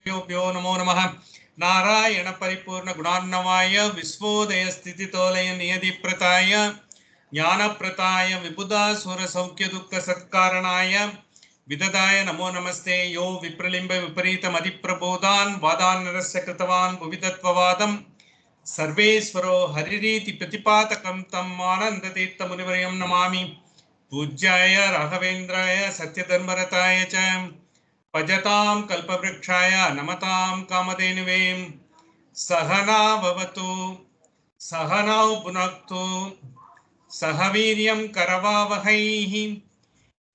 योभ्यो नमो नमः नारायण परिपूर्ण गुणार्णवाय विश्वोदय स्थितितोलय नियतिप्रताय ज्ञानप्रताय विबुधासुर सौख्य दुःख सत्कारणाय विददाय नमो नमस्ते यो विप्रलिम्ब विपरीतमधिप्रबोधान् वादान् नरस्य कृतवान् भुवितत्ववादम् सर्वेश्वरो हरिरीति प्रतिपातकं तम् आनन्दतीर्थमुनिवर्यं नमामि पूज्याय राघवेन्द्राय सत्यधर्मरताय च भजतां कल्पवृक्षाय नमतां कामधेनुवे सहना भवतु सहनौ भुनक्तु सह वीर्यं करवावहै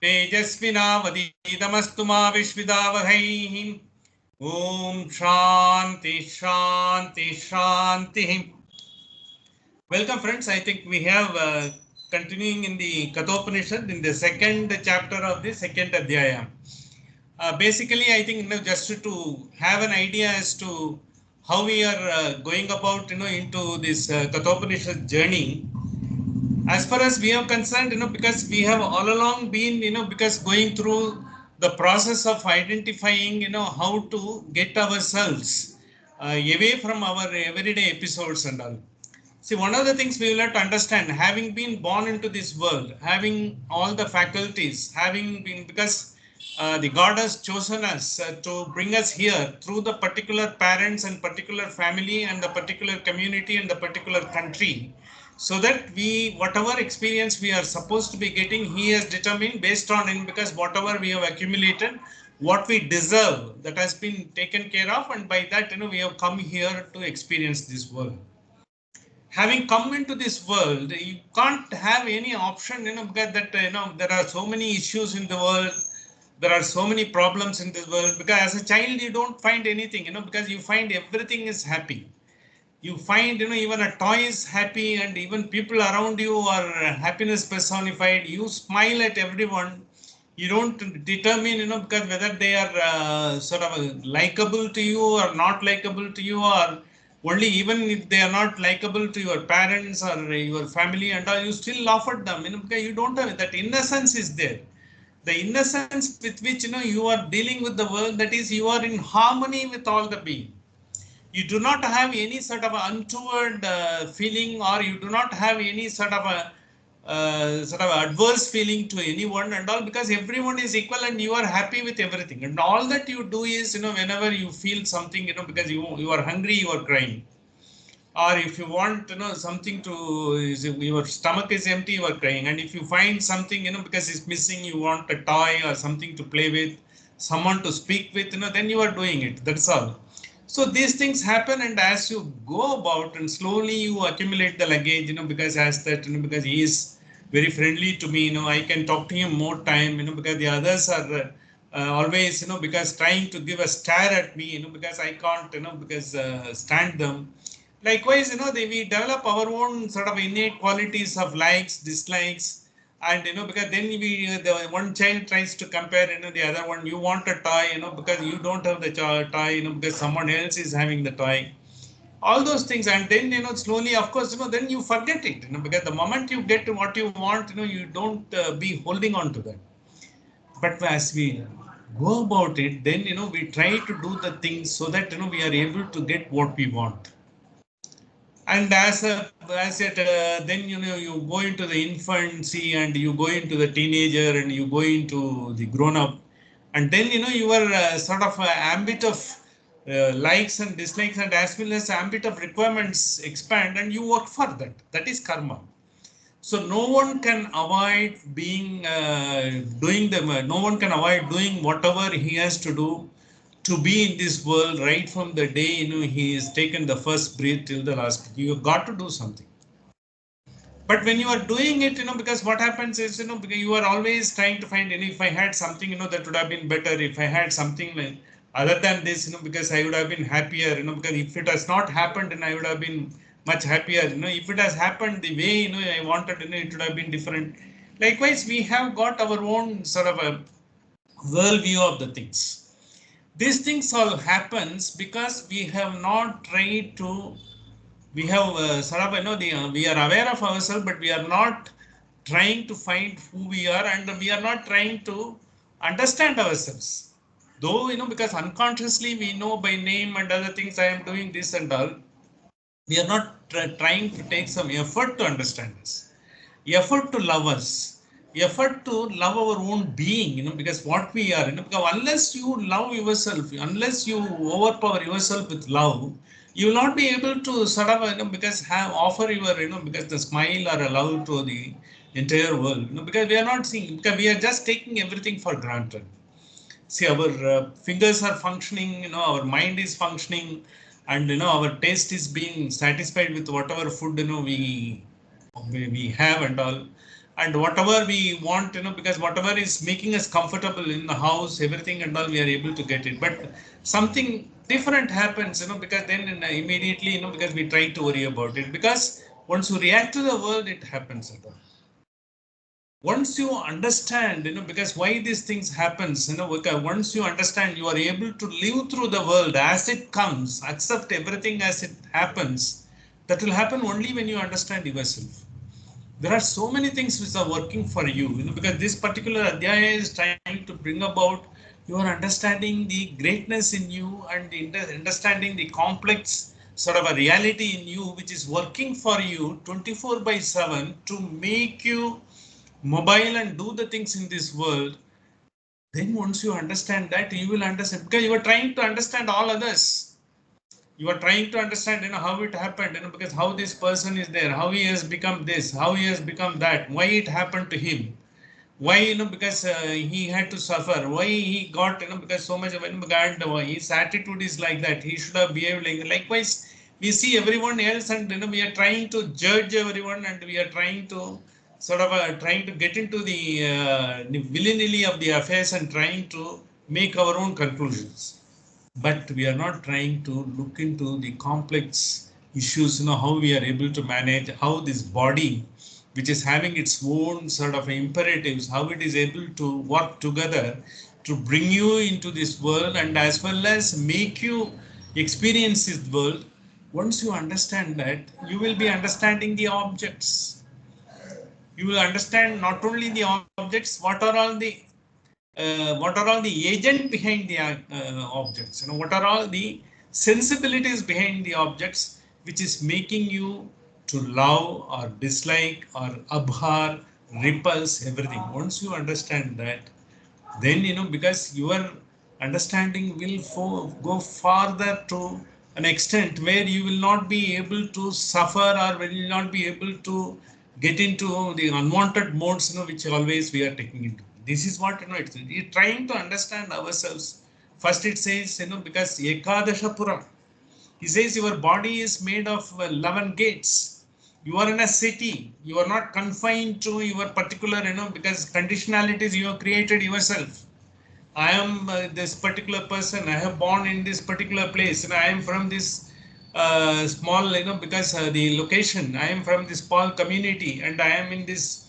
तेजस्विनावधीतमस्तु मा विद्विषावहै ॐ शान्ति शान्ति शान्तिः. Welcome friends, I think we have continuing in the Kathopanishad in the second chapter of the second Adhyaya. Basically, I think just to have an idea as to how we are going about into this Kathopanishad journey. As far as we are concerned, because we have all along been because going through the process of identifying how to get ourselves away from our everyday episodes and all. See, one of the things we will have to understand, having been born into this world, having all the faculties, having been, because the God has chosen us to bring us here through the particular parents and particular family and the particular community and the particular country, so that we, whatever experience we are supposed to be getting, He has determined based on it, because whatever we have accumulated, what we deserve, that has been taken care of, and by that we have come here to experience this world. Having come into this world, you can't have any option, because that, there are so many issues in the world. There are so many problems in this world, because as a child, you don't find anything, because you find everything is happy. You find, even a toy is happy, and even people around you are happiness personified. You smile at everyone. You don't determine, because whether they are sort of likable to you or not likable to you, or only even if they are not likable to your parents or your family and all, you still laugh at them, because you don't have that innocence is there. The innocence with which you are dealing with the world, that is, you are in harmony with all the being. You do not have any sort of untoward feeling, or you do not have any sort of a adverse feeling to anyone and all, because everyone is equal and you are happy with everything. And all that you do is, whenever you feel something, because you are hungry, you are crying. Or if you want, something to, your stomach is empty, you are crying. And if you find something, because it's missing, you want a toy or something to play with, someone to speak with, then you are doing it. That's all. So these things happen, and as you go about and slowly you accumulate the luggage, because as that, because he is very friendly to me, I can talk to him more time, because the others are always, because trying to give a stare at me, because I can't, because stand them. Likewise, we develop our own sort of innate qualities of likes, dislikes, and because then the one child tries to compare, the other one. You want a toy, because you don't have the toy, because someone else is having the toy. All those things, and then slowly, of course, then you forget it, because the moment you get to what you want, you don't be holding on to that. But as we go about it, then we try to do the things so that we are able to get what we want. And then you go into the infancy, and you go into the teenager, and you go into the grown up, and then your sort of ambit of likes and dislikes, and as well as ambit of requirements expand, and you work for that. That is karma. So no one can avoid being doing them. No one can avoid doing whatever he has to be in this world, right from the day he has taken the first breath till the last. You have got to do something. But when you are doing it, because what happens is, because you are always trying to find, if I had something, that would have been better. If I had something like other than this, because I would have been happier, because if it has not happened, then I would have been much happier. If it has happened the way, I wanted, it would have been different. Likewise, we have got our own sort of a worldview of the things. These things all happens because we have not tried to, we have sort of, we are aware of ourselves, but we are not trying to find who we are, and we are not trying to understand ourselves. Though, because unconsciously we know by name and other things, I am doing this and all, we are not trying to take some effort to understand this, effort to love us, effort to love our own being, because what we are, because unless you love yourself, unless you overpower yourself with love, you will not be able to sort of, because have offer your, because the smile or a love to the entire world, because we are not seeing, because we are just taking everything for granted. See, our fingers are functioning, our mind is functioning, and our taste is being satisfied with whatever food we have and all, and whatever we want, because whatever is making us comfortable in the house, everything and all, we are able to get it. But something different happens, because then immediately, because we try to worry about it, because once you react to the world, it happens at all. Once you understand, because why these things happens, once you understand, you are able to live through the world as it comes, accept everything as it happens. That will happen only when you understand yourself. There are so many things which are working for you, because this particular adhyaya is trying to bring about your understanding the greatness in you, and understanding the complex sort of a reality in you, which is working for you 24 by 7 to make you mobile and do the things in this world. Then once you understand that, you will understand, because you are trying to understand all others. You are trying to understand, how it happened, because how this person is there, how he has become this, how he has become that, why it happened to him, why, because he had to suffer, why he got, because so much of, his attitude is like that, he should have behaved like that. Likewise, we see everyone else, and we are trying to judge everyone, and we are trying to sort of trying to get into the willy-nilly of the affairs, and trying to make our own conclusions. But we are not trying to look into the complex issues, how we are able to manage, how this body, which is having its own sort of imperatives, how it is able to work together to bring you into this world, and as well as make you experience this world. Once you understand that, you will be understanding the objects. You will understand not only the objects, what are all the agent behind the objects, what are all the sensibilities behind the objects, which is making you to love or dislike or abhor, repulse everything. Once you understand that, then, because your understanding will go farther to an extent where you will not be able to suffer, or will not be able to get into the unwanted modes, which always we are taking into. This is what, it's trying to understand ourselves. First it says, because ekadasha puram, he says your body is made of 11 gates. You are in a city. You are not confined to your particular, because conditionalities you have created yourself. I am this particular person. I have born in this particular place, and I am from this small, because the location. I am from this small community, and I am in this.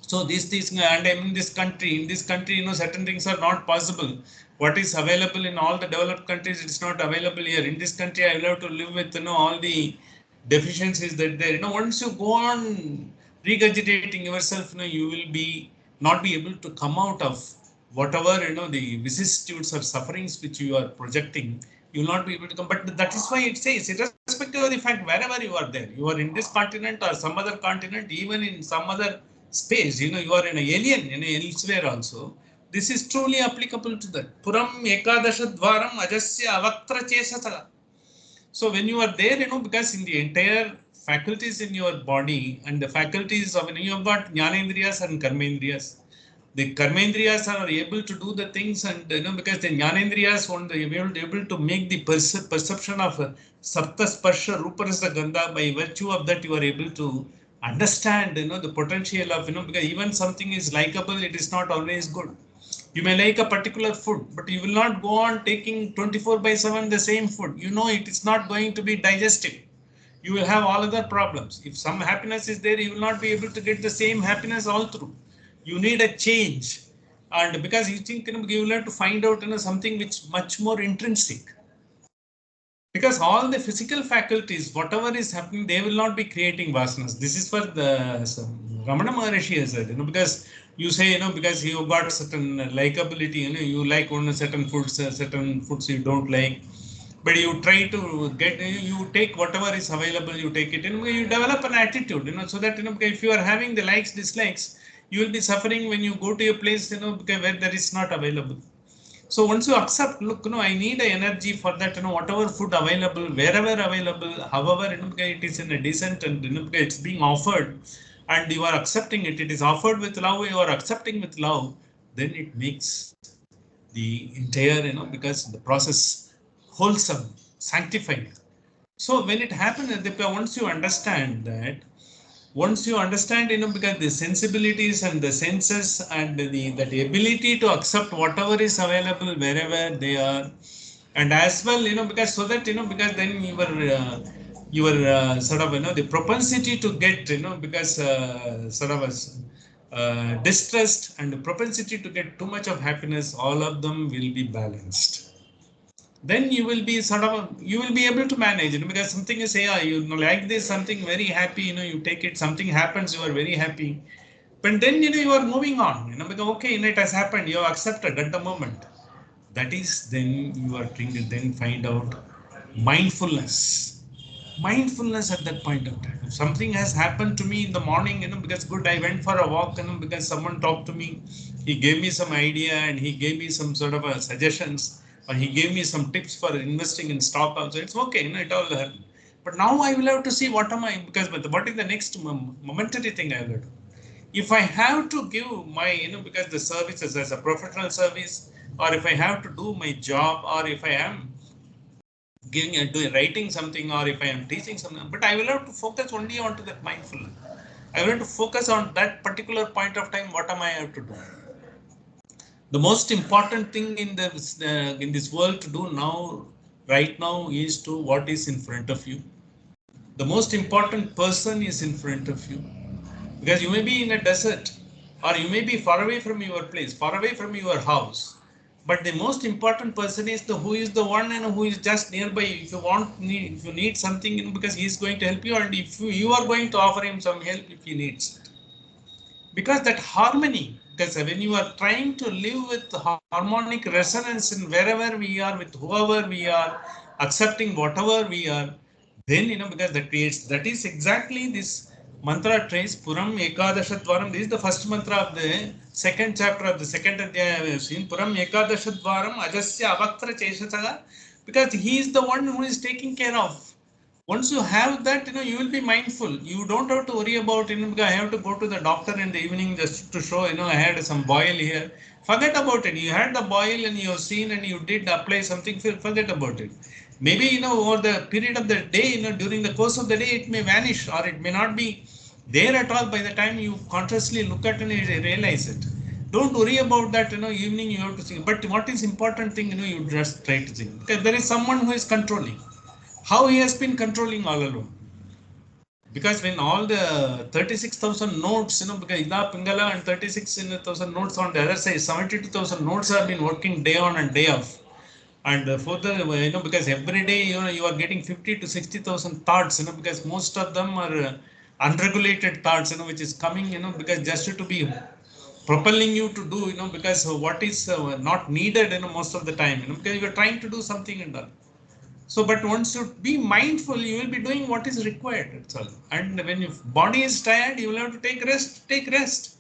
So these and I'm in this country. In this country, certain things are not possible. What is available in all the developed countries, it's not available here. In this country, I will have to live with, all the deficiencies that there. Once you go on regurgitating yourself, you will be not be able to come out of whatever, the vicissitudes or sufferings which you are projecting. You will not be able to come. But that is why it says, irrespective of the fact, wherever you are there, you are in this continent or some other continent, even in some other space, you are in an alien, elsewhere also. This is truly applicable to that. Puram ekadasha dvaram ajasya avaktra chesatala. So when you are there, because in the entire faculties in your body, and the faculties of, you have got jnanendriyas and karmendriyas. The karmendriyas are able to do the things, and because the jnanendriyas want to be able to make the perception of sapta sparsha rupa rasa gandha. By virtue of that, you are able to understand, the potential of, because even something is likable, it is not always good. You may like a particular food, but you will not go on taking 24 by 7 the same food. It is not going to be digestive. You will have all other problems. If some happiness is there, you will not be able to get the same happiness all through. You need a change. And because you think, you will have to find out, something which much more intrinsic. Because all the physical faculties, whatever is happening, they will not be creating vasanas. This is for the Ramana Maharshi has said, because you say, because you got certain likability, you like one certain foods you don't like, but you try to get, you take whatever is available, you take it, and you develop an attitude, so that, if you are having the likes, dislikes, you will be suffering when you go to a place, because where there is not available. So once you accept, look, I need a energy for that, whatever food available, wherever available, however, it is in a decent and, it's being offered and you are accepting it, it is offered with love, you are accepting with love, then it makes the entire, because the process wholesome, sanctified. So when it happens, once you understand that, once you understand, because the sensibilities and the senses and that ability to accept whatever is available wherever they are, and as well, because so that, because then your sort of, the propensity to get, because sort of distrust and the propensity to get too much of happiness, all of them will be balanced. Then you will be sort of, you will be able to manage it, because something is, yeah, you like this, something very happy, you take it, something happens, you are very happy, but then, you are moving on, because okay, it has happened, you have accepted at the moment. That is, then you are trying to then find out mindfulness. Mindfulness at that point of time. If something has happened to me in the morning, because good, I went for a walk, because someone talked to me, he gave me some idea and he gave me some sort of suggestions, or he gave me some tips for investing in stock also. It's okay, it all happened. But now I will have to see what am I, because what is the next momentary thing I will do. If I have to give my, because the services as a professional service, or if I have to do my job, or if I am doing writing something, or if I am teaching something, but I will have to focus only onto that mindfulness. I will have to focus on that particular point of time. What am I have to do? The most important thing in this world to do now, right now, is to what is in front of you. The most important person is in front of you, because you may be in a desert, or you may be far away from your place, far away from your house, but the most important person is the who is the one and who is just nearby. If you if you need something, because he is going to help you, and if you are going to offer him some help if he needs it. Because that harmony, because when you are trying to live with harmonic resonance in wherever we are, with whoever we are, accepting whatever we are, then, because that creates, that is exactly this mantra trace, Puram Ekadashadvaram. This is the first mantra of the second chapter of the second adhyaya we have seen. Puram Ekadashadvaram Ajasya Avaktra Cheshasaga, because he is the one who is taking care of. Once you have that, you will be mindful. You don't have to worry about, because I have to go to the doctor in the evening just to show, I had some boil here. Forget about it. You had the boil and you have seen and you did apply something, forget about it. Maybe, over the period of the day, during the course of the day, it may vanish, or it may not be there at all by the time you consciously look at it and realize it. Don't worry about that, evening you have to think. But what is important thing, you just try to think. Because there is someone who is controlling. How he has been controlling all along. Because when all the 36,000 notes, because Ida Pingala and 36,000 notes on the other side, 72,000 notes have been working day on and day off. And further, because every day, you are getting 50 to 60,000 thoughts, because most of them are unregulated thoughts, which is coming, because just to be propelling you to do, because what is not needed, most of the time, because you are trying to do something and all. So, but once you be mindful, you will be doing what is required. That's all. And when your body is tired, you will have to take rest. Take rest.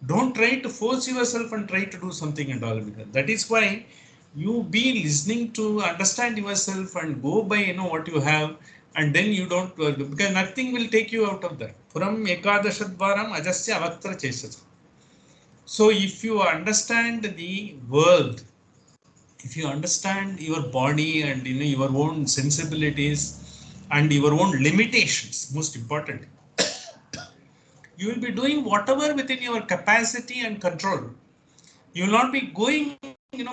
Don't try to force yourself and try to do something and all. Because that is why you be listening to understand yourself and go by what you have, and then you don't, because nothing will take you out of that. From Ekadashadvaram Ajasya Avaktra Chesasa. So if you understand the world, if you understand your body and your own sensibilities and your own limitations, most important, you will be doing whatever within your capacity and control. You will not be going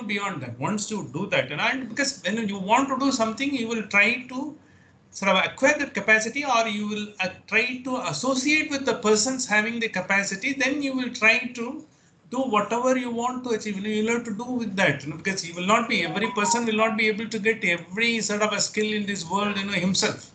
beyond that. Once you do that, and because when you want to do something, you will try to sort of acquire that capacity, or you will try to associate with the persons having the capacity. Then you will try to do whatever you want to achieve. You will have to do with that, because you will not be, every person will not be able to get every sort of a skill in this world, himself.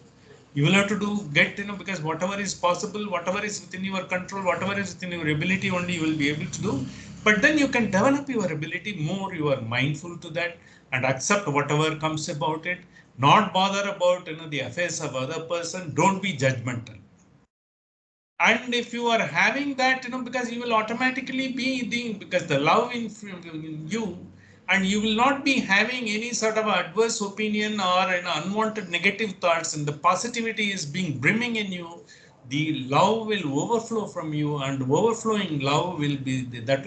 You will have to get, because whatever is possible, whatever is within your control, whatever is within your ability, only you will be able to do. But then you can develop your ability more. You are mindful to that and accept whatever comes about it. Not bother about, the affairs of other person. Don't be judgmental. And if you are having that, because you will automatically be because the love in you, and you will not be having any sort of adverse opinion or an unwanted negative thoughts, and the positivity is being brimming in you, the love will overflow from you, and overflowing love will be that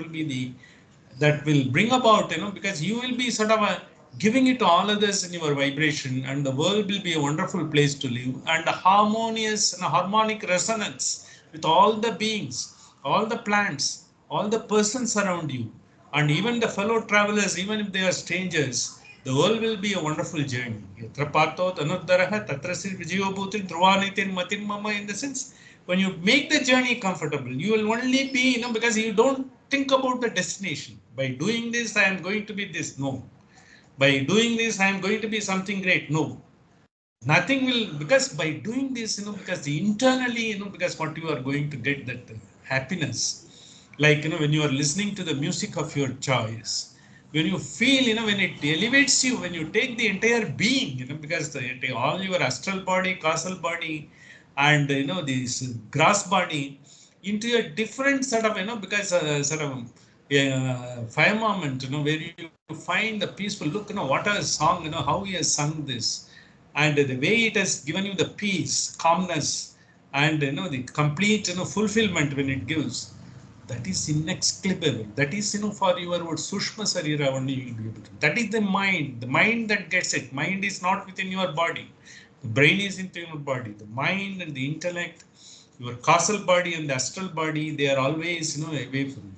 will bring about, because you will be sort of giving it to all others in your vibration, and the world will be a wonderful place to live, and a harmonious and a harmonic resonance with all the beings, all the plants, all the persons around you, and even the fellow travelers, even if they are strangers. The world will be a wonderful journey. Yatra partho tanuddaraha tatrasya vijayo bhutin dhruvanitin matin mama, in the sense, when you make the journey comfortable, you will only be, because you don't think about the destination. By doing this, I am going to be this. No. By doing this, I am going to be something great. No. Nothing will, because by doing this, because internally, because what you are going to get, that happiness, like, when you are listening to the music of your choice, when you feel, when it elevates you, when you take the entire being, because all your astral body, causal body, and, this grass body into a different sort of, because sort of fire moment, where you find the peaceful look, what a song, how he has sung this, and the way it has given you the peace, calmness, and, the complete, fulfillment when it gives, that is inexplicable. That is, for your word Sushma Sarira only you will be able to. That is the mind that gets it. Mind is not within your body. The brain is into your body. The mind and the intellect, your causal body and the astral body, they are always, away from you.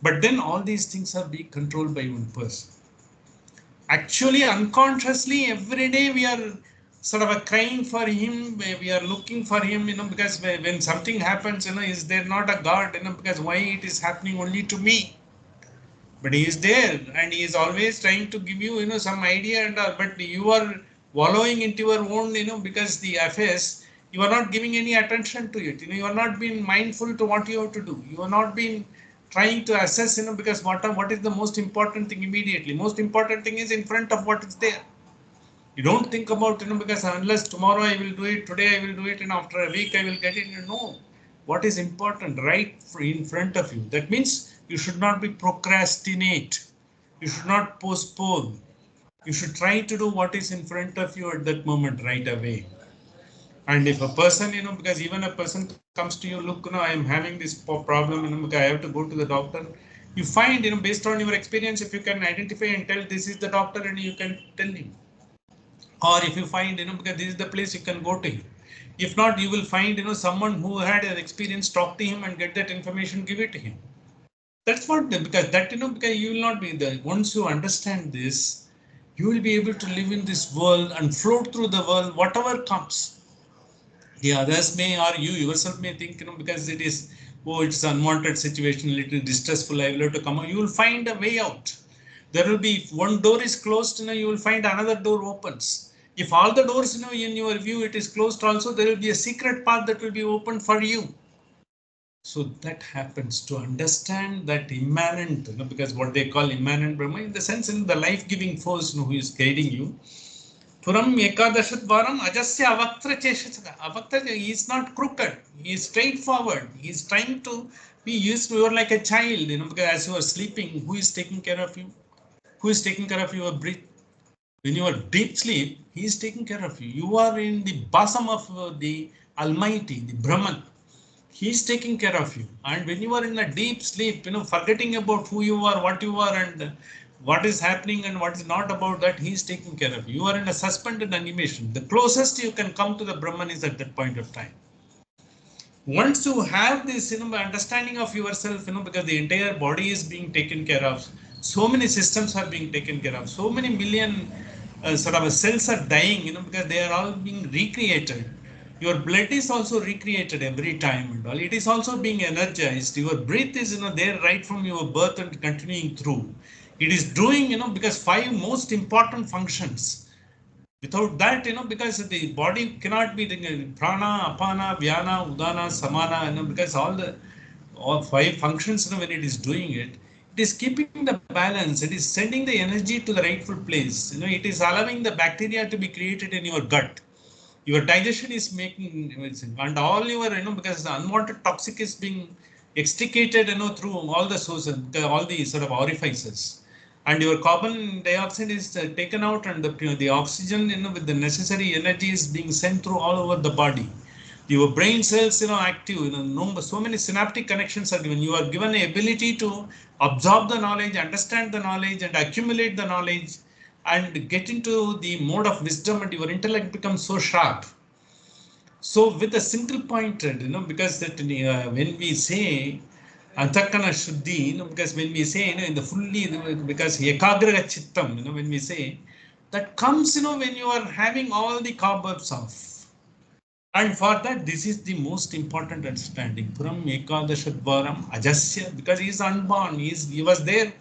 But then all these things are being controlled by one person. Actually, unconsciously, every day we are sort of crying for him, we are looking for him, because when something happens, is there not a God, because why it is happening only to me? But he is there, and he is always trying to give you, some idea, and but you are wallowing into your own, because the affairs, you are not giving any attention to it. You are not being mindful to what you have to do. You are not being trying to assess, because what is the most important thing immediately. Most important thing is in front of what is there. You don't think about, because unless tomorrow I will do it, today I will do it, and after a week I will get it. No. What is important right in front of you? That means you should not be procrastinate. You should not postpone. You should try to do what is in front of you at that moment right away. And if a person, because even a person comes to you, look, I am having this problem, because I have to go to the doctor. You find, based on your experience, if you can identify and tell this is the doctor, and you can tell him. Or if you find, because this is the place, you can go to him. If not, you will find, someone who had an experience, talk to him and get that information, give it to him. That's what, because that, because you will not be there. Once you understand this, you will be able to live in this world and float through the world, whatever comes. The others may, or you yourself may think, because it is, oh, it's unwanted situation, a little distressful, I will have to come out. You will find a way out. There will be, if one door is closed, you will find another door opens. If all the doors, in your view, it is closed also, there will be a secret path that will be opened for you. So that happens to understand that immanent, because what they call immanent Brahma, in the sense, in the life-giving force, who is guiding you. Puram Ekadashatvaram Ajasya Avaktra Cheshasaka. Avaktra, he is not crooked, he is straightforward. He is trying to be used. You are like a child, because as you are sleeping, who is taking care of you? Who is taking care of your breath? When you are deep sleep, he is taking care of you. You are in the bosom of the Almighty, the Brahman. He is taking care of you. And when you are in a deep sleep, forgetting about who you are, what you are, and what is happening and what is not about that, he is taking care of you. You are in a suspended animation. The closest you can come to the Brahman is at that point of time. Once you have this, understanding of yourself, because the entire body is being taken care of, so many systems are being taken care of, so many million sort of cells are dying, because they are all being recreated. Your blood is also recreated every time, and all. It is also being energized. Your breath is, there right from your birth and continuing through. It is doing, because 5 most important functions. Without that, because the body cannot be the prana, apana, vyana, udana, samana, because all five functions, when it is doing it, it is keeping the balance. It is sending the energy to the rightful place. It is allowing the bacteria to be created in your gut. Your digestion is making, and all your, because the unwanted toxic is being extricated, through all the sources, all the sort of orifices, and your carbon dioxide is taken out, and the oxygen, with the necessary energy is being sent through all over the body. Your brain cells, active, so many synaptic connections are given. You are given the ability to absorb the knowledge, understand the knowledge, and accumulate the knowledge, and get into the mode of wisdom, and your intellect becomes so sharp. So with a single pointed, because that when we say Antakana Shuddhi, because when we say, in the fully, because Ekagraga Chittam, when we say, that comes, when you are having all the cobwebs off. And for that, this is the most important understanding. Puram Ekadashadvaram Ajasya, because he is unborn, he was there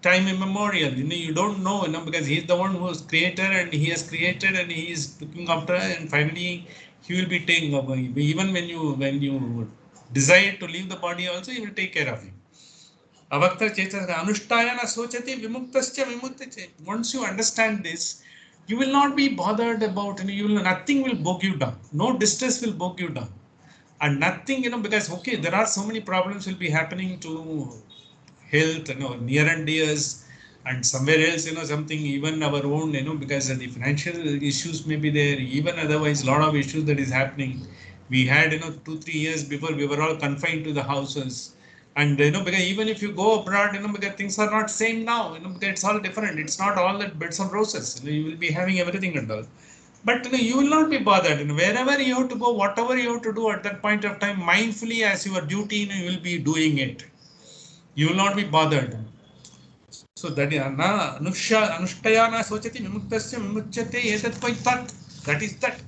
time immemorial. You don't know, because he is the one who is creator, and he has created, and he is looking after, and finally he will be taking over. Even when you desire to leave the body also, he will take care of you. Avakta Chetasya Anushtayana Sochati Vimuktasya Vimuktache. Once you understand this, you will not be bothered about, nothing will bog you down. No distress will bog you down. And nothing, because, okay, there are so many problems will be happening to health, near and dears, and somewhere else, something, even our own, because the financial issues may be there, even otherwise, a lot of issues that is happening. We had, 2, 3 years before, we were all confined to the houses. And, because even if you go abroad, because things are not same now, because it's all different. It's not all that beds of roses. You will be having everything and all. But you will not be bothered. Wherever you have to go, whatever you have to do at that point of time, mindfully as your duty, you will be doing it. You will not be bothered. So that is Anushtayana Sochati Vimuktasya Vimuchyate Etat Paitat. That is that.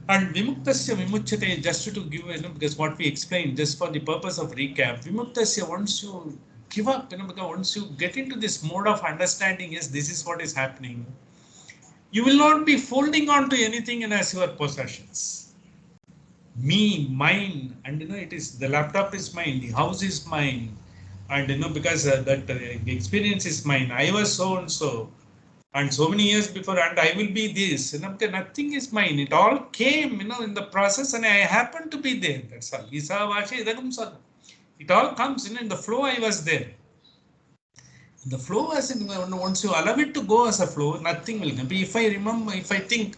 And Vimuktasya Vimuchyate, just to give, because what we explained, just for the purpose of recap, Vimuktasya, once you give up, because once you get into this mode of understanding, yes, this is what is happening, you will not be holding on to anything as your possessions. Me, mine, and it is the laptop is mine, the house is mine, and because that experience is mine. I was so and so, and so many years before, and I will be this. Okay, nothing is mine. It all came, in the process, and I happened to be there. That's all. It all comes, in the flow. I was there. The flow, as in, once you allow it to go as a flow, nothing will come. If I remember, if I think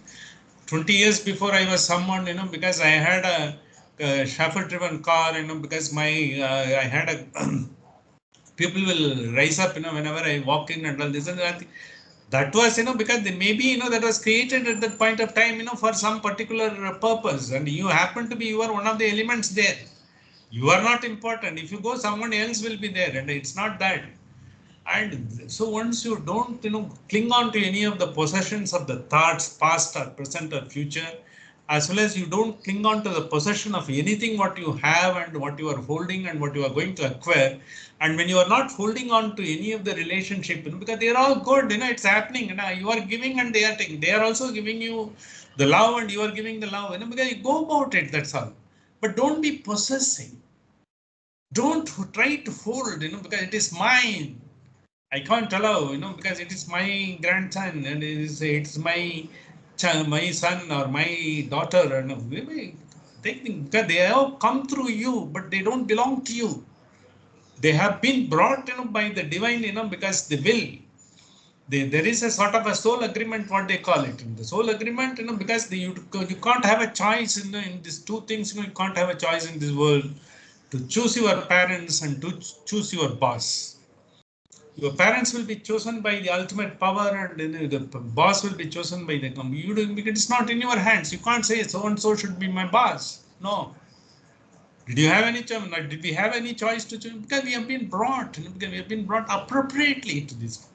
20 years before, I was someone, because I had a chauffeur-driven car, because I had a people will rise up, whenever I walk in and all this and that. That was, because they, maybe, that was created at that point of time, for some particular purpose, and you happen to be, you are one of the elements there. You are not important. If you go, someone else will be there, and it's not that. And so once you don't, cling on to any of the possessions of the thoughts, past or present or future, as well as you don't cling on to the possession of anything what you have and what you are holding and what you are going to acquire. And when you are not holding on to any of the relationship, because they are all good, it's happening. You are giving and they are taking. They are also giving you the love and you are giving the love. Because you go about it. That's all. But don't be possessing. Don't try to hold. Because it is mine. I can't allow, because it is my grandson and it's my child, my son or my daughter. Because they have come through you, but they don't belong to you. They have been brought, by the divine, because they will. There is a sort of a soul agreement, what they call it. The soul agreement, because you can't have a choice in these two things. You can't have a choice in this world to choose your parents and to choose your boss. Your parents will be chosen by the ultimate power, and the boss will be chosen by the company. Because it's not in your hands. You can't say so and so should be my boss. No. Did you have any choice? Did we have any choice to choose? Because we have been brought, because we have been brought appropriately to this,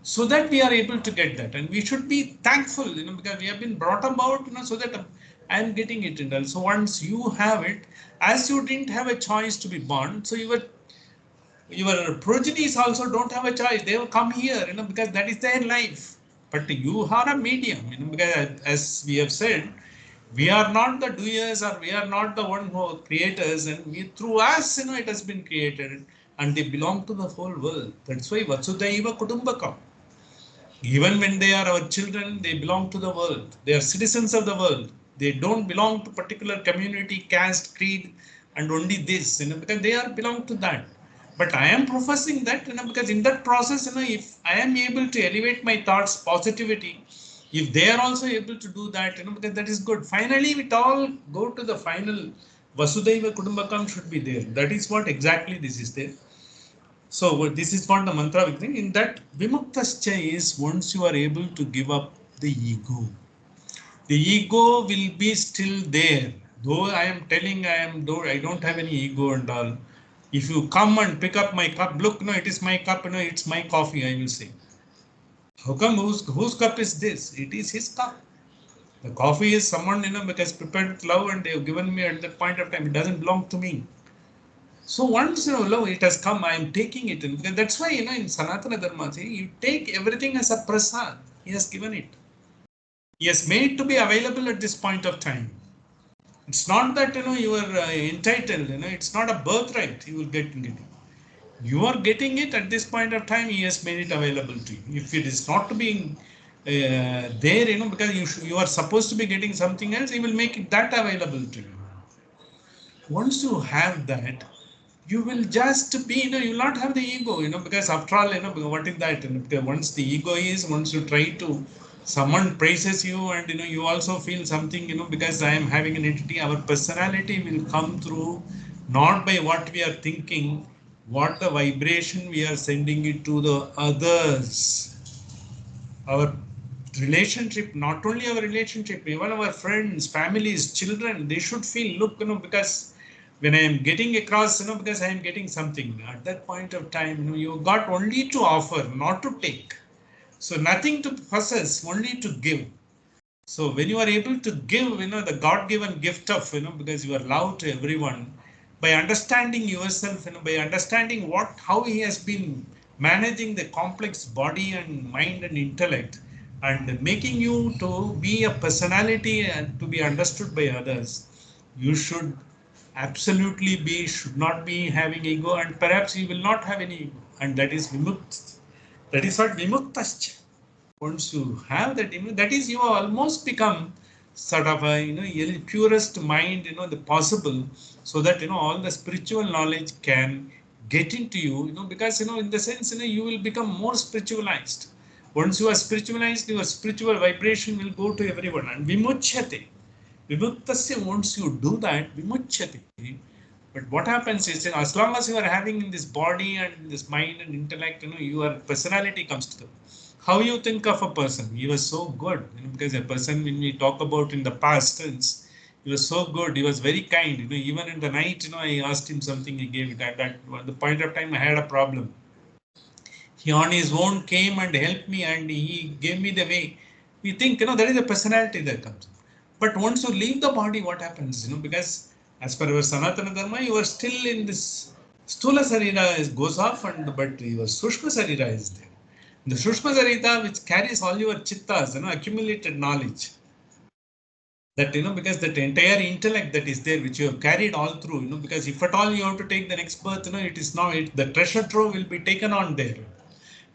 so that we are able to get that, and we should be thankful, because we have been brought about, so that I am getting it. And so once you have it, as you didn't have a choice to be born, so your progenies also don't have a choice. They will come here, because that is their life. But you are a medium, because as we have said, we are not the doers or we are not the one who are creators, and through us, it has been created, and they belong to the whole world. That's why Vasudhaiva Kutumbakam. Even when they are our children, they belong to the world. They are citizens of the world. They don't belong to particular community, caste, creed, and only this, because they are belong to that. But I am professing that, because in that process, if I am able to elevate my thoughts, positivity, if they are also able to do that, because that is good. Finally, it all go to the final Vasudhaiva Kudumbakam should be there. That is what exactly this is there. So this is what the mantra we think. In that vimuktascha is once you are able to give up the ego. The ego will be still there. Though I am telling I don't have any ego and all. If you come and pick up my cup, look, no, it is my cup, no, it's my coffee, I will say. How come whose cup is this? It is his cup. The coffee is someone, because prepared with love and they have given me at that point of time. It doesn't belong to me. So once love, it has come, I am taking it in. Because that's why, in Sanatana Dharma, you take everything as a prasad. He has given it. He has made it to be available at this point of time. It's not that you are entitled. It's not a birthright. You will get it. You are getting it at this point of time. He has made it available to you. If it is not to be there, because you are supposed to be getting something else, he will make it that available to you. Once you have that, you will just be, you will not have the ego, because after all, what is that? Because once the ego is, once you try to, someone praises you and, you also feel something, because I am having an entity, our personality will come through not by what we are thinking, what the vibration we are sending it to the others. Our relationship, not only our relationship, even our friends, families, children, they should feel, look, because when I am getting across, because I am getting something at that point of time, you got only to offer, not to take. So nothing to possess, only to give. So when you are able to give, the God-given gift of, because you are love to everyone, by understanding yourself, by understanding how he has been managing the complex body and mind and intellect, and making you to be a personality and to be understood by others, you should absolutely should not be having ego, and perhaps you will not have any ego, and that is vimukt. That is what vimuktascha. Once you have that, that is, you almost become sort of a purest mind, the possible, so that all the spiritual knowledge can get into you, because in the sense, you will become more spiritualized. Once you are spiritualized, your spiritual vibration will go to everyone, and vimuchyate. Vimuktasya, once you do that, vimuchyate. But what happens is, as long as you are having this body and this mind and intellect, your personality comes to them. How you think of a person? He was so good, because a person, when we talk about in the past tense, he was so good. He was very kind. Even in the night, I asked him something. He gave it. At the point of time, I had a problem. He on his own came and helped me, and he gave me the way. We think, that is a personality that comes. But once you leave the body, what happens? Because as per our Sanatana Dharma, you are still in this Stula Sarira goes off, but your Sushma Sarira is there. The Sushma Sarita, which carries all your chittas, accumulated knowledge. That, because that entire intellect that is there, which you have carried all through, because if at all you have to take the next birth, it is now, the treasure trove will be taken on there.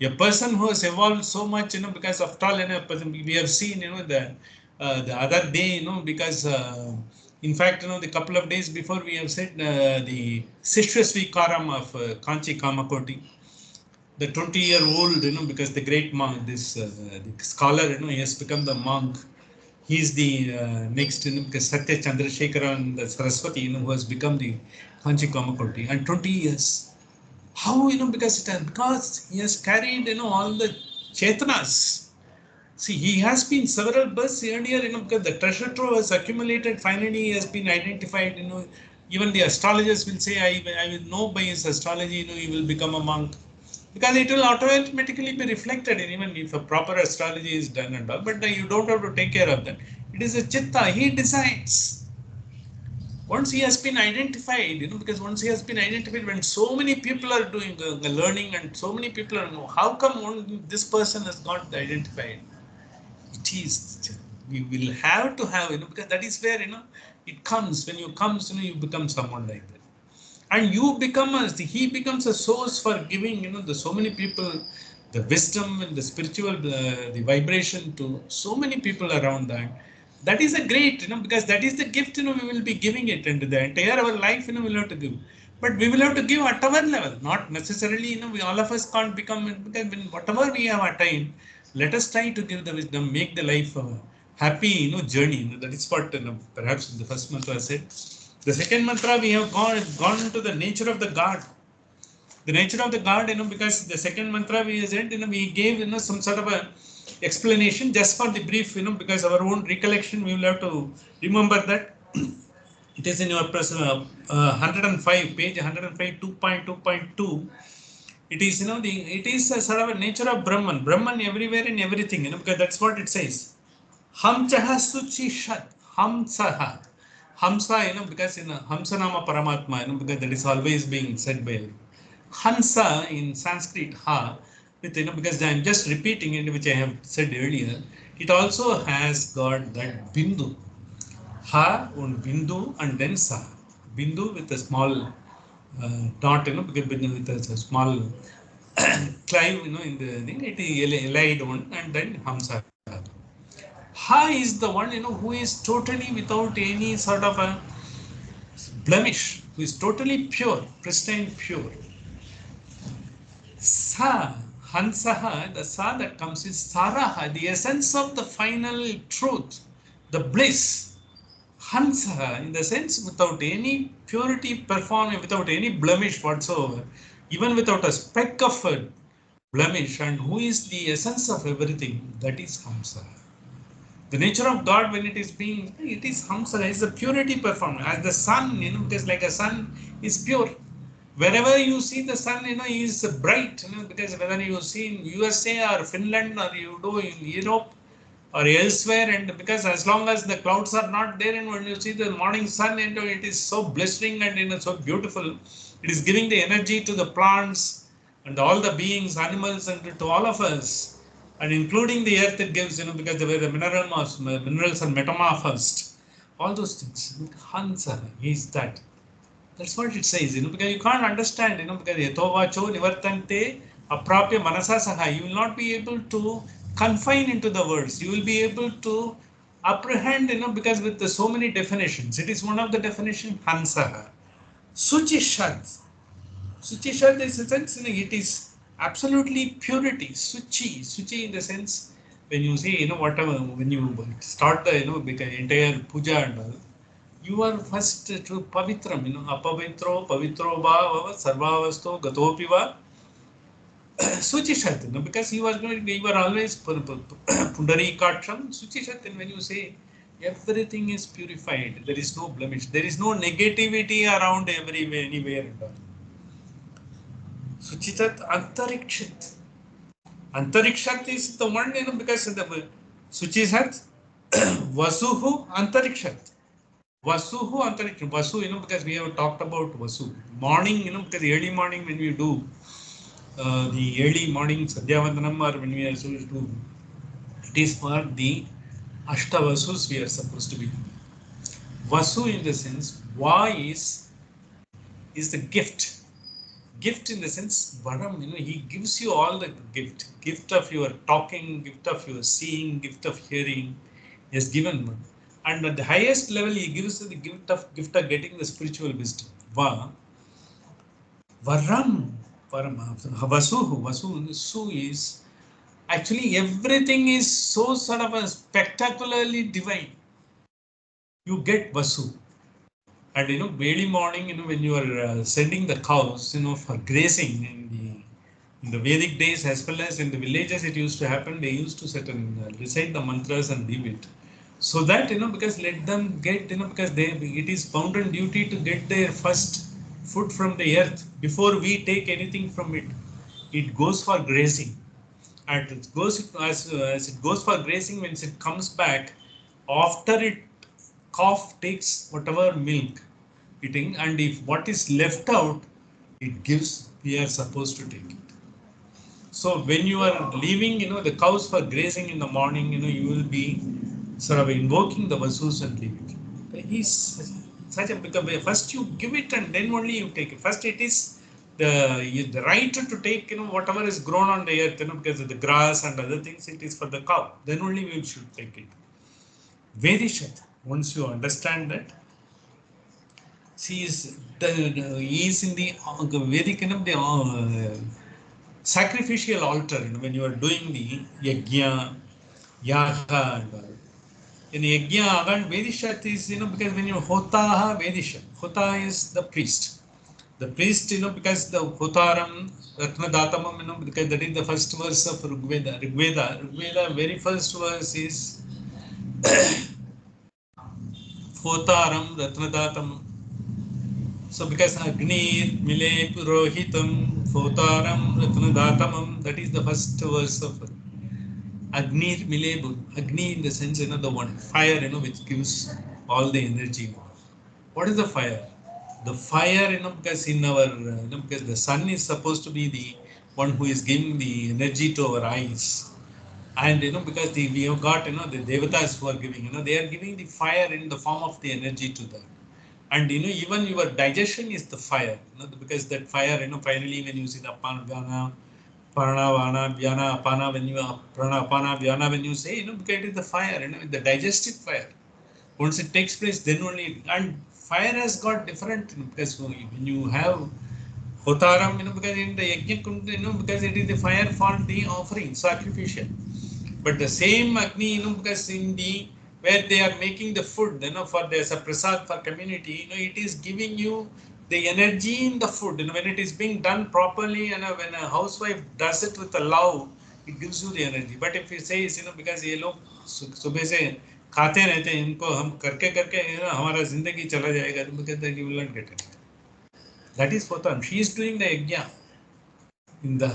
A person who has evolved so much, because after all, we have seen, the other day, because in fact, the couple of days before we have said the Sishwasvikaram of Kanchi Kamakoti, the 20-year-old, because the great monk, this the scholar, he has become the monk. He's the next, because Satya Chandrasekhara and the Saraswati, who has become the Kanchi Kamakoti, and 20 years. How, because he has carried, all the Chetanas. See, he has been several births earlier, because the treasure trove has accumulated, finally he has been identified, even the astrologers will say, I will know by his astrology, he will become a monk. Because it will automatically be reflected, even if a proper astrology is done and all, but you don't have to take care of that. It is a chitta, he decides. Once he has been identified, because once he has been identified, when so many people are doing the learning and so many people are, how come this person has got identified? It is. We will have to have, because that is where, it comes. When you comes, you become someone like that. And you become he becomes a source for giving, the so many people, the wisdom and the spiritual, the vibration to so many people around that. That is a great, because that is the gift, we will be giving it, and the entire our life, we'll have to give. But we will have to give at our level, not necessarily, we all of us can't become, because when whatever we have attained, let us try to give the wisdom, make the life a happy, journey. That is what, perhaps in the first mantra I said. The second mantra, we have gone into the nature of the God. The nature of the God, because the second mantra we said, we gave, some sort of a explanation just for the brief, because our own recollection, we will have to remember that. It is in your 105, page 105, 2.2.2. It is, it is a sort of a nature of Brahman. Brahman everywhere in everything, because that's what it says. Ham chaha suchi shat, ham saha. Hamsa, because in Hamsa Nama Paramatma, because that is always being said by Hansa in Sanskrit, ha, with, because I am just repeating it, which I have said earlier, it also has got that Bindu. Ha and Bindu and then Sa. Bindu with a small dot, because with a small clive, in the thing, it is allied one, and then Hamsa. Ha is the one, who is totally without any sort of a blemish, who is totally pure, pristine, pure. Sa, Hansaha, the Sa that comes is Saraha, the essence of the final truth, the bliss. Hansaha, in the sense without any purity performed, without any blemish whatsoever, even without a speck of a blemish, and who is the essence of everything, that is Hamsa. The nature of God, when it is being, it is Hamsa, is the purity performed. As the sun, because like a sun is pure. Wherever you see the sun, is bright, because whether you see in USA or Finland, or you do in Europe or elsewhere, and because as long as the clouds are not there, and when you see the morning sun, it is so blistering and so beautiful. It is giving the energy to the plants and all the beings, animals, and to all of us, and including the earth it gives, because the way the minerals are metamorphosed, all those things. Hansa is that. That's what it says, because you can't understand, because yatovacho nivartante aprapya manasa saha. You will not be able to confine into the words. You will be able to apprehend, because with the so many definitions. It is one of the definition, Hansaha. Suchishad. Suchishad is a sense, it is absolutely purity. Suchi in the sense, when you say, whatever, when you start the, because entire puja and all, you are first to pavitram, apavitro, pavitro va, sarvavasto, gatopi va, suchishat, because you are always pundari katram, suchishat, and when you say everything is purified, there is no blemish, there is no negativity around everywhere, anywhere and all. Suchichat antarikshit. Antarikshat is the one, because the Suchishat, Vasuhu Antarikshat. Vasuhu Antarikshat. Vasu, because we have talked about Vasu. Morning, because the early morning when we do the early morning Sadhyavandanam, or when we are supposed to, it is for the Ashtavasus we are supposed to be doing. Vasu in the sense, Va is the gift. Gift in the sense, Varam, he gives you all the gift. Gift of your talking, gift of your seeing, gift of hearing. He has given one. And at the highest level, he gives the gift of getting the spiritual wisdom. Varam, Vasu, Su is actually everything is so sort of a spectacularly divine. You get Vasu. And early morning, when you are sending the cows, for grazing in the Vedic days, as well as in the villages, it used to happen. They used to sit and recite the mantras and leave it, so that because let them get, because it is bounden duty to get their first food from the earth before we take anything from it. It goes for grazing, and it goes as it goes for grazing. When it comes back, after it calf takes whatever milk eating, and if what is left out, it gives, we are supposed to take it. So when you are leaving, the cows for grazing in the morning, you will be sort of invoking the Vasus and leaving. He's such a become first you give it and then only you take it. First it is the right to take whatever is grown on the earth, because of the grass and other things, it is for the cow. Then only we should take it. Vedishat. Once you understand that, she is he is in the Vedic, the sacrificial altar. When you are doing the yajna, yaga, and all. In yajna, and Vedishat is because when you hotaha Vedishat, hota is the priest. The priest, because the hotaram, ratnadatamam, because that is the first verse of Rigveda. Rigveda, very first verse is hotaram, ratnadatamam. So because Agni Mile Purohitam Fotaram Ratnadatamam, that is the first verse of Agni Mile. Agni in the sense, the one fire, which gives all the energy. What is the fire? The fire, because in our, because the sun is supposed to be the one who is giving the energy to our eyes. And because we have got the devatas who are giving, they are giving the fire in the form of the energy to them. And even your digestion is the fire, because that fire, finally when you see the apana, vyana, prana, vana, vyana, apana, when you are prana, apana, vyana, when you say, because it is the fire, the digestive fire. Once it takes place, then only, and fire has got different, because when you have hotaram, because in the yajna kund, because it is the fire for the offering, sacrificial. But the same Agni, because in the where they are making the food, for there's a prasad for community, it is giving you the energy in the food. When it is being done properly, and when a housewife does it with a love, it gives you the energy. But if you say, because ये लोग सुबह से खाते रहते हैं, इनको हम करके करके हमारा जिंदगी चला जाएगा, because then you will not get it. That is Potan. She is doing the yajna. In the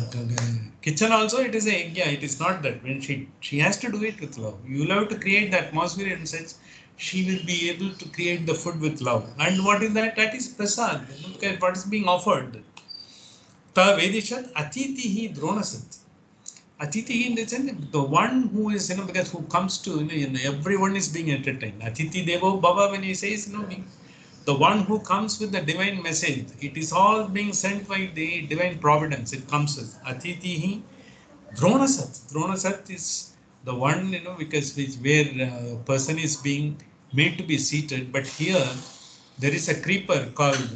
kitchen also, it is a yajna. It is not that when she has to do it with love. You love to create the atmosphere in such, she will be able to create the food with love. And what is that? That is prasad. Okay, what is being offered? Ta vedishat atitihi dronasat. Atiti in the sense, the one who is, because who comes to, everyone is being entertained. Atiti Devo Baba, when he says, the one who comes with the divine message, it is all being sent by the divine providence. It comes as Atitihi Dronasat. Dronasat is the one, because where a person is being made to be seated. But here, there is a creeper called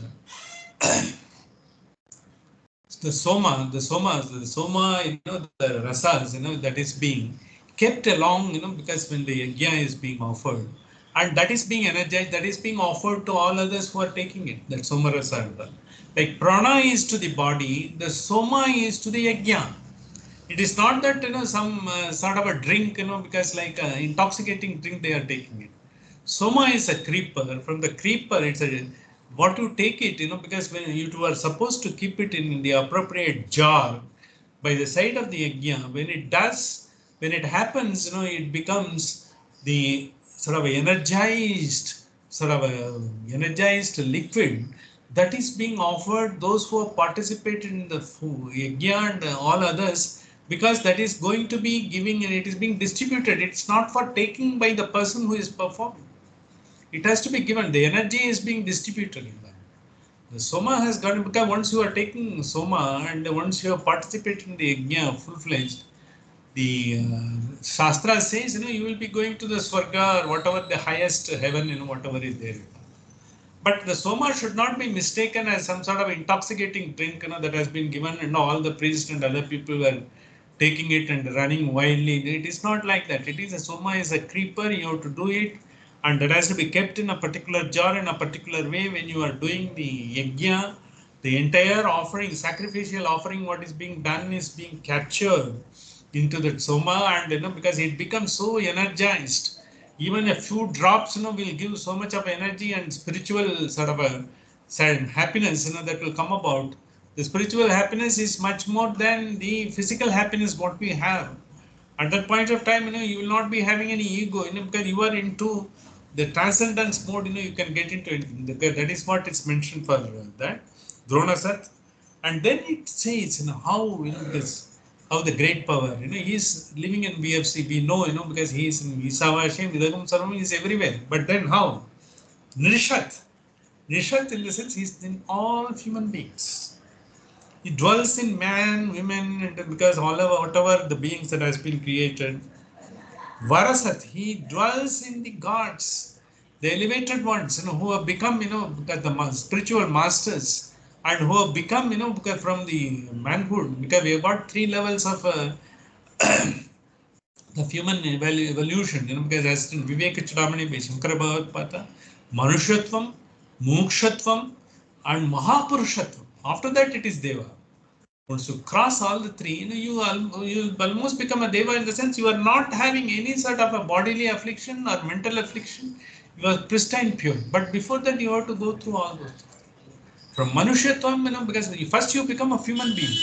the soma, the soma, the rasas, that is being kept along, because when the yajna is being offered, and that is being energized, that is being offered to all others who are taking it. That soma rasa. Like prana is to the body, the soma is to the yajna. It is not that some sort of a drink, because like intoxicating drink they are taking it. Soma is a creeper. From the creeper, it's a what you take it, because when you are supposed to keep it in the appropriate jar by the side of the yajna, when it happens, it becomes the sort of energized liquid that is being offered those who have participated in the yajna and all others, because that is going to be giving and it is being distributed. It's not for taking by the person who is performing. It has to be given. The energy is being distributed in that. The soma has got, because once you are taking soma and once you have participated in the yajna full-fledged, the Shastra says, you will be going to the Swarga or whatever the highest heaven, whatever is there. But the soma should not be mistaken as some sort of intoxicating drink, that has been given, and all the priests and other people were taking it and running wildly. It is not like that. It is a soma is a creeper. You have to do it, and that has to be kept in a particular jar in a particular way. When you are doing the yajna, the entire offering, sacrificial offering, what is being done is being captured into that soma, and because it becomes so energized. Even a few drops, will give so much of energy and spiritual sort of a happiness, that will come about. The spiritual happiness is much more than the physical happiness what we have. At that point of time, you will not be having any ego, because you are into the transcendence mode, you can get into it. That is what is mentioned for that. Dronasat. And then it says, how, this how the great power, he's living in BFC. We know, because he's in Isavashim, Vidagam Sarvam, he's everywhere. But then how? Nishat. Nishat in the sense he's in all human beings. He dwells in man, women, and because all of whatever the beings that has been created. Varasat, he dwells in the gods, the elevated ones, who have become, because the spiritual masters, and who have become, because from the manhood, because we have got three levels of the human evolution, because as in Viveka Chudamani by Shankara Bhagavad Manushatvam, Mokshatvam, and Mahapurushatvam. After that, it is Deva. Once you cross all the three, you almost become a Deva in the sense you are not having any sort of a bodily affliction or mental affliction. You are pristine pure. But before that, you have to go through all those. From Manushatvam, because first you become a human being.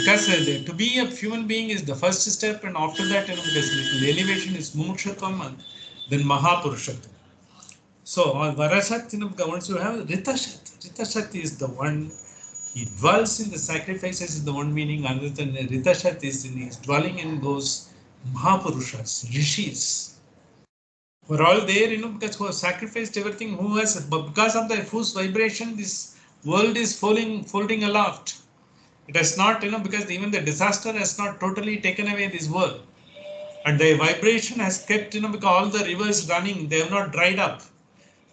Because to be a human being is the first step, and after that, because the elevation is Mukshatvam and then Mahapurushatvam. So, Varashat, once you have Ritashat, Ritashat is the one, he dwells in the sacrifices is the one meaning, other than Ritashat is he's dwelling in those Mahapurushas, Rishis, who are all there, because who have sacrificed everything, who has, but because of the whose vibration, this world is folding aloft. It has not, because even the disaster has not totally taken away this world. And the vibration has kept, because all the rivers running, they have not dried up.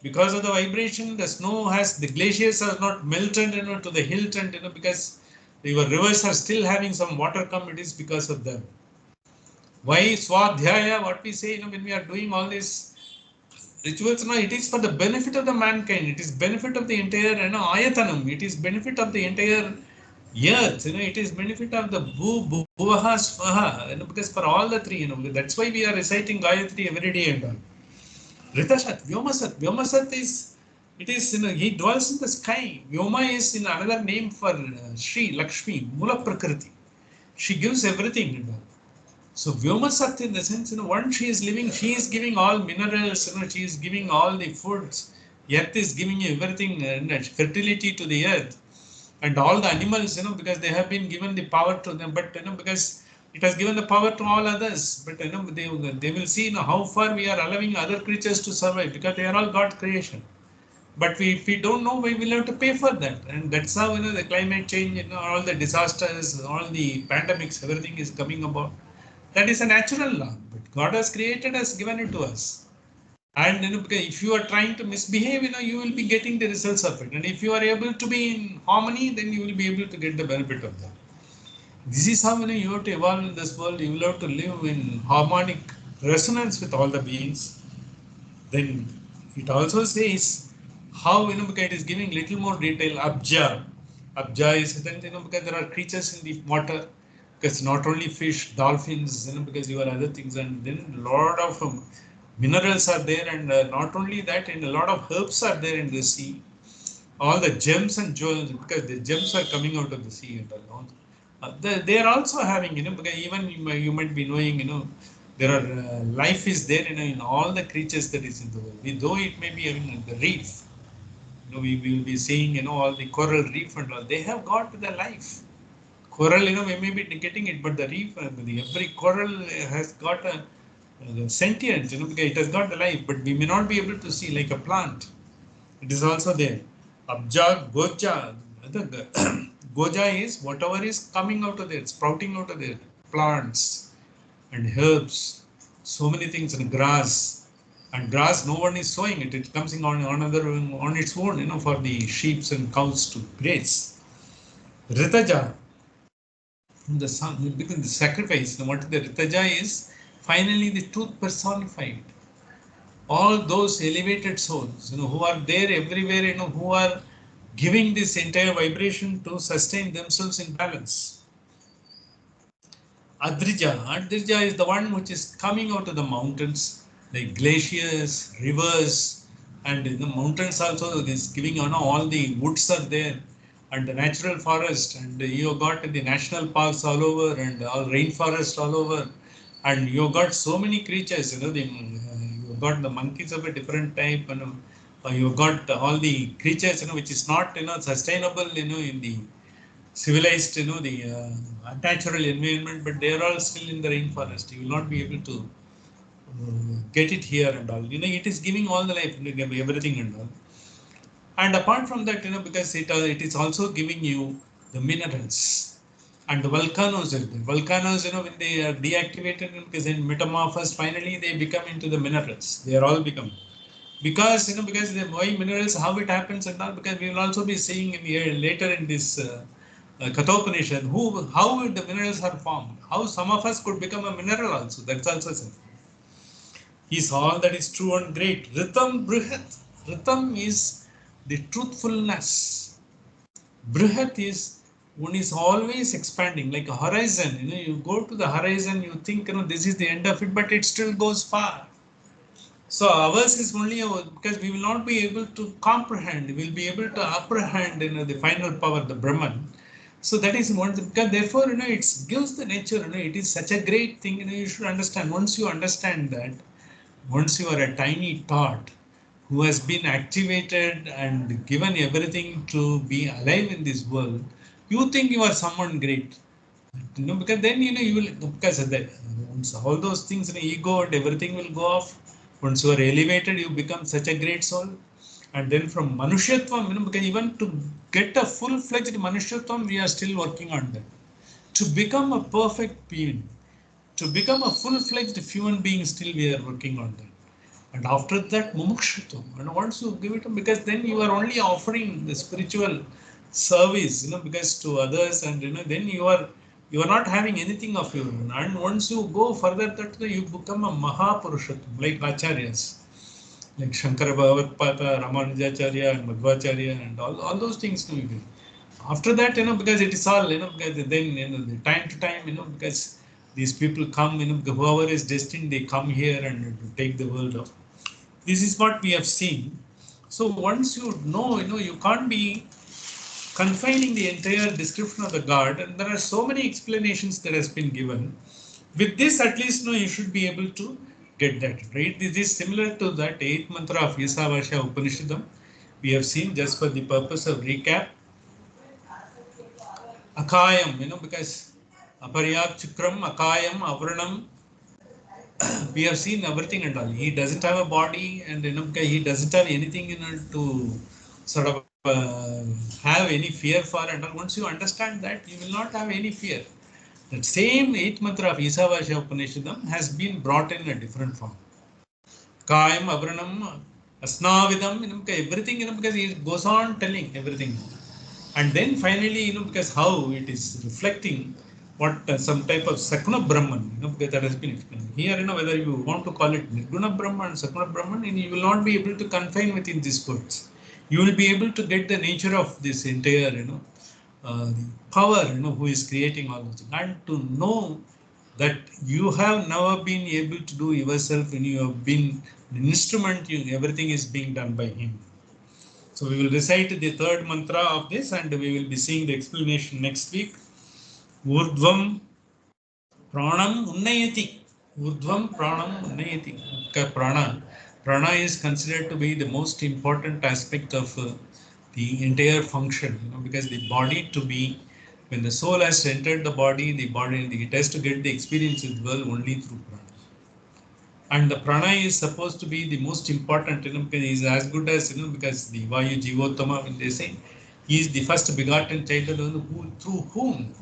Because of the vibration, the snow has, the glaciers are not melted, to the hilt, and, because your rivers are still having some water come, it is because of them. Why Swadhyaya, what we say, when we are doing all these rituals, it is for the benefit of the mankind. It is benefit of the entire, ayatanam. It is benefit of the entire earth, it is benefit of the Bhuvaha Swaha, because for all the three, that's why we are reciting Gayatri every day and all. Ritashat, Vyomasat. Vyomasat is, it is, he dwells in the sky. Vyoma is in another name for Shri Lakshmi, Mula Prakriti. She gives everything and all. So Vyomasat in the sense, once she is living, she is giving all minerals, she is giving all the foods. Earth is giving everything, fertility to the earth. And all the animals, because they have been given the power to them, but because it has given the power to all others, but they will see how far we are allowing other creatures to survive, because they are all God creation. But if we don't know, we will have to pay for that, and that's how the climate change, all the disasters, all the pandemics, everything is coming about. That is a natural law, but God has created us, given it to us. And because if you are trying to misbehave, you will be getting the results of it. And if you are able to be in harmony, then you will be able to get the benefit of that. This is how you have to evolve in this world. You will have to live in harmonic resonance with all the beings. Then it also says how because it is giving little more detail. Abja, Abja is then because there are creatures in the water. Because not only fish, dolphins, because you are other things, and then a lot of minerals are there, and not only that, and a lot of herbs are there in the sea. All the gems and jewels, because the gems are coming out of the sea and all. They are also having, because even you might be knowing, there are life is there, in all the creatures that is in the world. Though it may be in the reef, we will be seeing, all the coral reef and all. They have got the life. Coral, we may be getting it, but the reef, every coral has got a sentient, because it has got the life, but we may not be able to see like a plant. It is also there. Abja, Goja. Goja is whatever is coming out of there, sprouting out of there. Plants and herbs, so many things, and grass. And grass, no one is sowing it. It comes in on its own, for the sheep and cows to graze. Ritaja, the sun, because the sacrifice, what the Ritaja is, finally the truth personified. All those elevated souls, who are there everywhere, who are giving this entire vibration to sustain themselves in balance. Adrija is the one which is coming out of the mountains, like glaciers, rivers, and in the mountains also is giving, all the woods are there, and the natural forest, and you got the national parks all over, and all rainforest all over, and you got so many creatures, you got the monkeys of a different type, you got all the creatures, which is not, sustainable, in the civilized, the natural environment, but they are all still in the rainforest. You will not be able to get it here and all. It is giving all the life, everything and all. And apart from that, because it is also giving you the minerals and the volcanoes. The volcanoes, when they are deactivated, because in metamorphosed, finally they become into the minerals. They are all become. Because the why minerals, how it happens and all, because we will also be seeing in here later in this Kathopanishad, how the minerals are formed, how some of us could become a mineral also. That's also something. Is all that is true and great. Ritam Brihat. Ritam is the truthfulness. Brihat is one is always expanding, like a horizon. You go to the horizon, you think this is the end of it, but it still goes far. So ours is only because we will not be able to comprehend, we will be able to apprehend the final power, the Brahman. So that is one because therefore it gives the nature, it is such a great thing, you should understand. Once you understand that, once you are a tiny thought who has been activated and given everything to be alive in this world, you think you are someone great. Because then you will, because of that, once all those things, ego and everything will go off. Once you are elevated, you become such a great soul. And then from Manushyatvam, because even to get a full-fledged Manushyatvam, we are still working on that. To become a perfect being, to become a full-fledged human being, still we are working on that. And after that, mumukshutvam. And once you give it, because then you are only offering the spiritual service, because to others, and then you are not having anything of your own. And once you go further, that you become a mahapurushatvam, like acharyas, like Shankara Bhagavad Ramanujacharya, and Madhvacharya, and all those things. After that, because it is all, because then, the time to time, because these people come, whoever is destined, they come here and to take the world of. This is what we have seen. So once you know, you can't be confining the entire description of the God, and there are so many explanations that has been given. With this, at least, you should be able to get that, right? This is similar to that 8th mantra of Isavasya Upanishadam. We have seen, just for the purpose of recap. Akayam, because Aparyat Chukram, Akayam, Avranam, we have seen everything and all. He doesn't have a body, and he doesn't have anything to sort of have any fear for and all. Once you understand that, you will not have any fear. That same 8th mantra of Isavasya Upanishadam has been brought in a different form. Kayam, Avranam, Asnavidam, everything, because he goes on telling everything. And then finally, because how it is reflecting what some type of Sakuna Brahman, because that has been explained. Here, whether you want to call it Nirguna Brahman, Sakuna Brahman, and you will not be able to confine within these words. You will be able to get the nature of this entire, the power, who is creating all those things. And to know that you have never been able to do yourself, when you have been an instrument, everything is being done by him. So we will recite the third mantra of this, and we will be seeing the explanation next week. Urdhvam pranam unnayati. Urdhvam pranam unnayati. Prana. Prana is considered to be the most important aspect of the entire function, because the body to be, when the soul has entered the body, it has to get the experience of the world only through prana. And the prana is supposed to be the most important, because he is as good as, because the Vayu Jivottama, when they say, he is the first begotten child, through whom?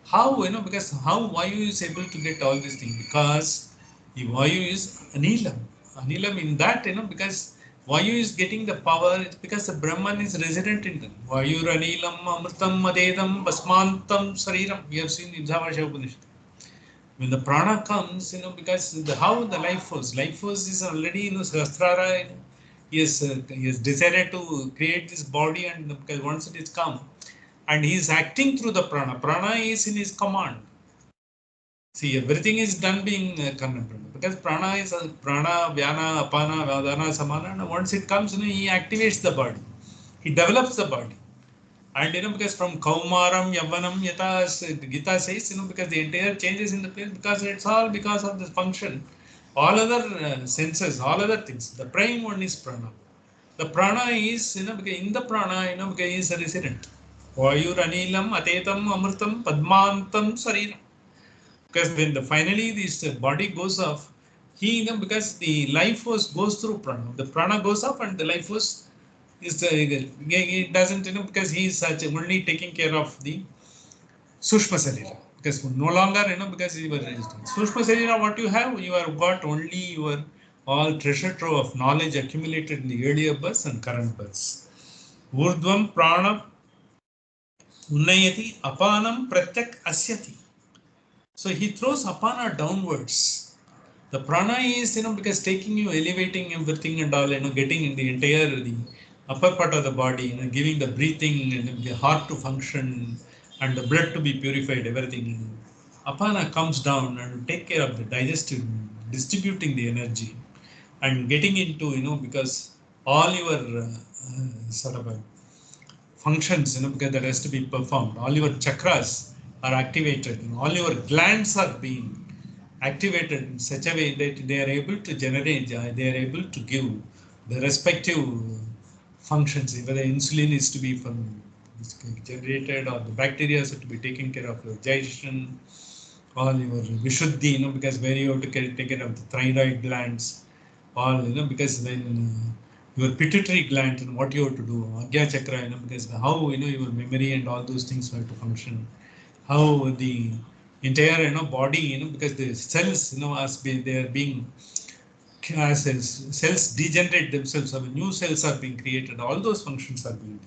How, because how Vayu is able to get all these things? Because the Vayu is Anilam. Anilam in that, because Vayu is getting the power, it's because the Brahman is resident in them. Vayu Anilam Amritam Madedam Basmantam Sariram. We have seen in Javasha Upanishad. When the prana comes, because how the life force is already, Sahasrara, he has decided to create this body, and because once it is come, and he is acting through the prana. Prana is in his command. See, everything is done being contemplated, because prana is prana, vyana, apana, vadana, samana, and once it comes, he activates the body. He develops the body. And because from Kaumaram, Yavanam, Yata, as Gita says, because the entire changes in the place, because it's all because of this function. All other senses, all other things. The prime one is prana. The prana is, because in the prana, because he is a resident. Vayuranilam atetam amritam padmantam sariram. Because when finally this body goes off, because the life force goes through prana. The prana goes off and the life force is it doesn't, because he is such only taking care of the Sushma Sarira. Because no longer, because you were raised. Sushma Sarira, what you have got only your all treasure trove of knowledge accumulated in the earlier births and current births. Urdhvam prana unnayati apanam pratyak asyati. So he throws apana downwards. The prana is, because taking you, elevating everything and all, getting in the entire, the upper part of the body, giving the breathing and the heart to function and the blood to be purified, everything. Apana comes down and take care of the digestive, distributing the energy and getting into, because all your sort of functions, because that has to be performed. All your chakras are activated, all your glands are being activated in such a way that they are able to generate, they are able to give the respective functions. Whether insulin is to be generated or the bacteria are to be taken care of, your digestion, all your vishuddhi, because where you have to take care of the thyroid glands, all, because then your pituitary gland and what you have to do, Agya chakra, because how, your memory and all those things have to function, how the entire, body, because the cells, as they are being, cells degenerate themselves, so new cells are being created, all those functions are being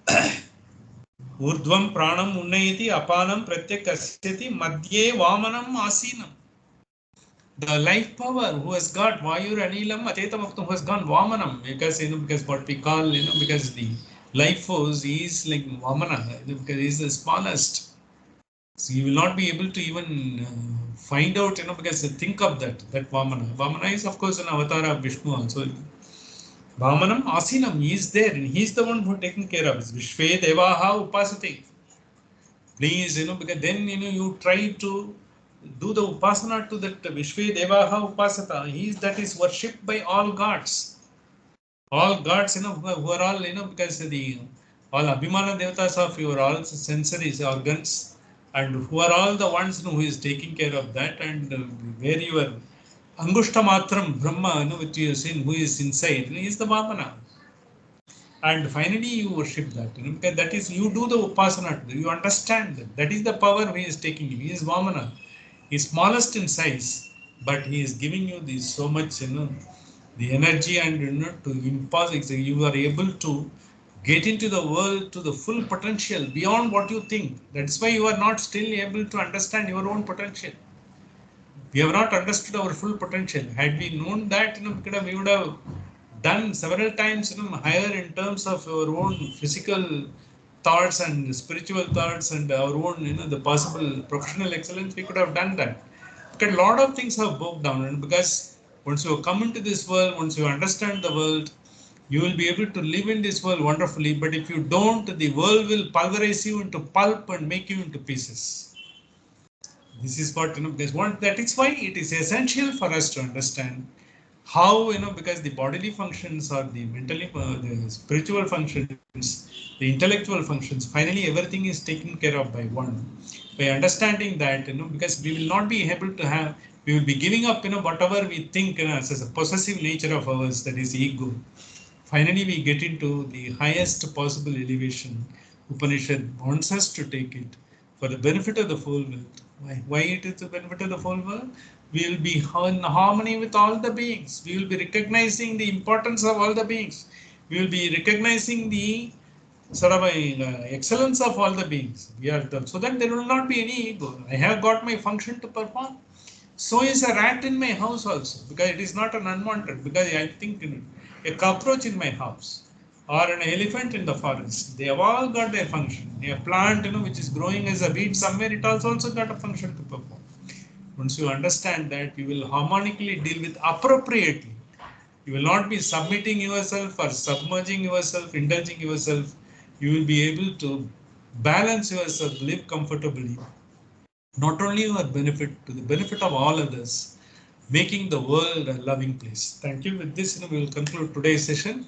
done. Urdhvam pranam unnayati apanam pratyakasyati madhye vamanam asinam. The life power who has got Vayur Anilam Atetamaptam, who has gone Vamanam, because what we call, because the life force is like Vamana, because he is the smallest. So you will not be able to even find out, because think of that Vamana. Vamana is of course an avatar of Vishnu also. Vamanam Asinam, he is there and he is the one who is taking care of us. Vishve Devaha Upasate. Please, because then, you try to do the upasana to that Vishve Devaha Upasata. That is worshipped by all gods. All gods, who are all, because the all Abhimana Devatas of your all sensories, organs, and who are all the ones, who is taking care of that, and where your Angushta Matram Brahma, which you have seen, who is inside, is the Vamana. And finally you worship that, because that is, you do the upasana, you understand that is the power he is taking you. He is Vamana. He is smallest in size, but he is giving you this so much, the energy, and to impose, you are able to get into the world to the full potential beyond what you think. That's why you are not still able to understand your own potential. We have not understood our full potential. Had we known that, we would have done several times, higher in terms of our own physical thoughts and spiritual thoughts and our own, the possible professional excellence. We could have done that. Because a lot of things have broke down, and because once you come into this world, once you understand the world, you will be able to live in this world wonderfully. But if you don't, the world will pulverize you into pulp and make you into pieces. This is what, because that is why it is essential for us to understand how, because the bodily functions or the mentally, the spiritual functions, the intellectual functions, finally everything is taken care of by one. By understanding that, because we will not be able to have, we will be giving up, whatever we think, as a possessive nature of ours, that is ego. Finally, we get into the highest possible elevation. Upanishad wants us to take it for the benefit of the whole world. Why it is the benefit of the whole world? We will be in harmony with all the beings. We will be recognizing the importance of all the beings. We will be recognizing the sort of excellence of all the beings. We are so that there will not be any ego. I have got my function to perform. So is a rat in my house also, because it is not an unwanted, because I think a cockroach in my house or an elephant in the forest, they have all got their function. A plant, which is growing as a weed somewhere, it also got a function to perform. Once you understand that, you will harmonically deal with appropriately. You will not be submitting yourself or submerging yourself, indulging yourself. You will be able to balance yourself, live comfortably, not only your benefit, to the benefit of all others, making the world a loving place. Thank you. With this, we will conclude today's session.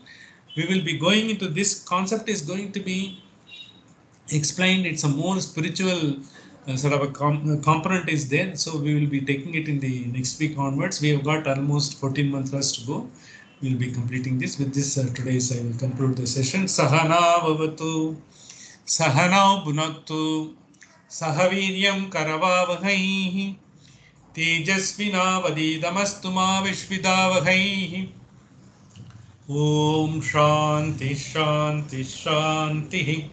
We will be going into this concept is going to be explained, it's a more spiritual sort of a component is there. So we will be taking it in the next week onwards. We have got almost 14 months left to go. We will be completing this. With this, today's I will conclude the session. Sahana vavatu, sahanau bunattu, sahaviryam karavavahaihi, tejasvinavadidamastu ma vishvidavahaihi. Om Shanti Shanti Shanti.